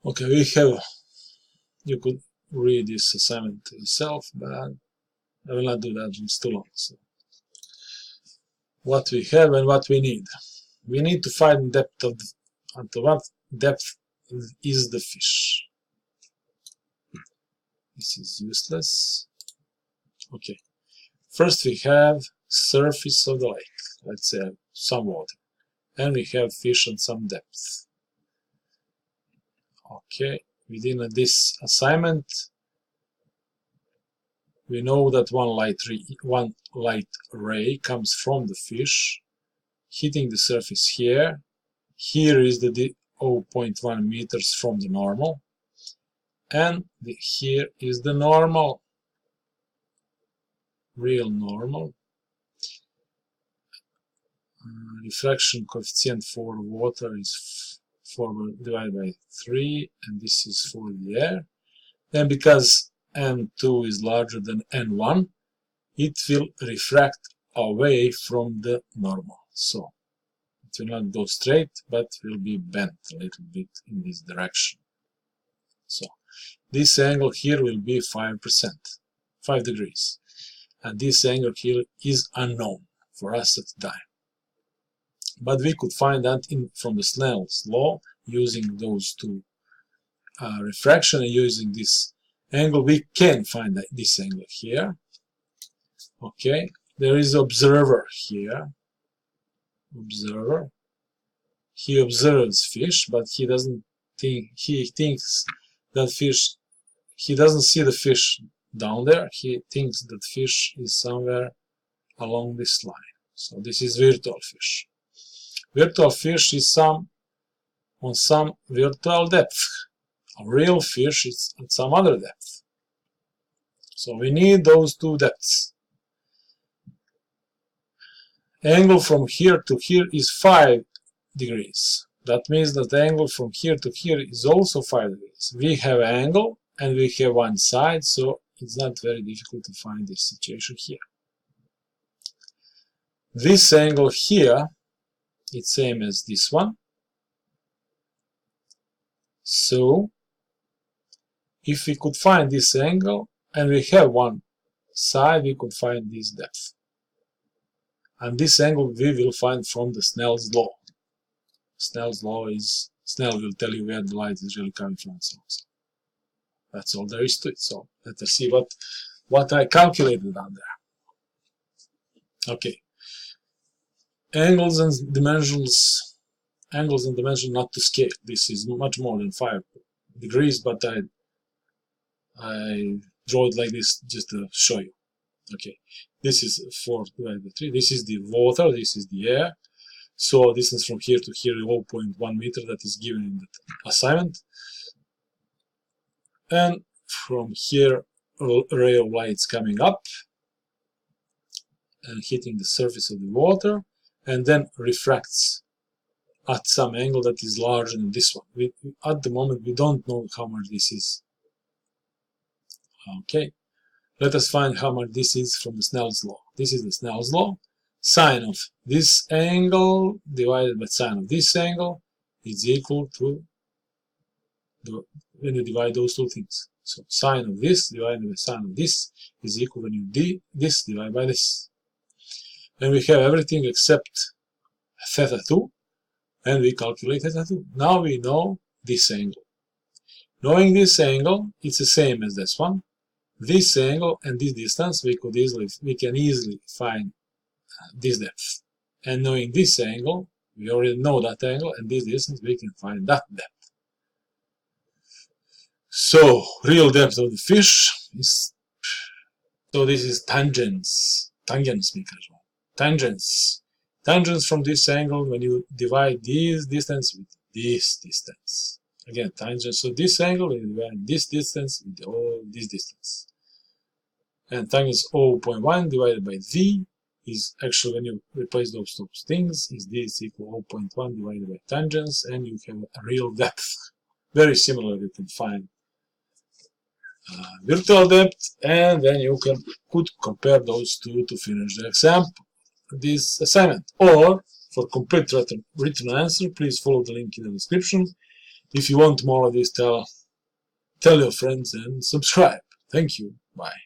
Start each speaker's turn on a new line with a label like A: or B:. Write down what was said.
A: Okay, we have, you could read this assignment yourself, but I will not do that, it's too long. So what we have and what we need. We need to find depth of, unto what depth is the fish. This is useless. Okay, first we have surface of the lake, let's say some water, and we have fish at some depth. Okay, within this assignment, we know that one light ray comes from the fish, hitting the surface here. Here is the 0.1 meters from the normal, and here is the normal, real normal. Refraction coefficient for water is 4 divided by 3, and this is for the air. And because N2 is larger than N1, it will refract away from the normal. So it will not go straight, but will be bent a little bit in this direction. So this angle here will be 5%, 5 degrees. And this angle here is unknown for us at the time. But we could find that from the Snell's law, using those two refraction and using this angle, we can find this angle here. Okay, there is observer here. Observer. He observes fish, but he doesn't think, he thinks that fish, he doesn't see the fish down there. He thinks that fish is somewhere along this line. So this is virtual fish. Virtual fish is on some virtual depth. A real fish is at some other depth. So we need those two depths. Angle from here to here is 5 degrees. That means that the angle from here to here is also 5 degrees. We have angle and we have one side, so it's not very difficult to find this situation here. This angle here, it's same as this one. So if we could find this angle and we have one side, we could find this depth. And this angle we will find from the Snell's law. Snell's law is, Snell will tell you where the light is really coming from. So that's all there is to it. So let us see what I calculated down there. Okay. Angles and dimensions not to scale. This is much more than 5 degrees, but I draw it like this just to show you. Okay, this is 4 divided by 3. This is the water, this is the air. So distance from here to here is 0.1 meter, that is given in the assignment. And from here, a ray of light is coming up and hitting the surface of the water, and then refracts at some angle that is larger than this one. At the moment, we don't know how much this is. Okay, let us find how much this is from the Snell's law. This is the Snell's law. Sine of this angle divided by sine of this angle is equal to, when you divide those two things. So sine of this divided by sine of this is equal when you do this divided by this. And we have everything except theta 2, and we calculate theta 2. Now we know this angle. Knowing this angle, it's the same as this one. This angle and this distance, we can easily find this depth. And knowing this angle, we already know that angle, and this distance, we can find that depth. So, real depth of the fish is, so this is tangents mi kažemo. Tangents from this angle when you divide this distance with this distance. Again, tangents of this angle when you divide this distance with all this distance. And tangents 0.1 divided by v is actually, when you replace those two things, is this equal 0.1 divided by tangents, and you have a real depth. Very similar, you can find virtual depth, and then you could compare those two to finish the exam, this assignment. Or, for complete written answer, please follow the link in the description. If you want more of this, tell your friends and subscribe. Thank you. Bye.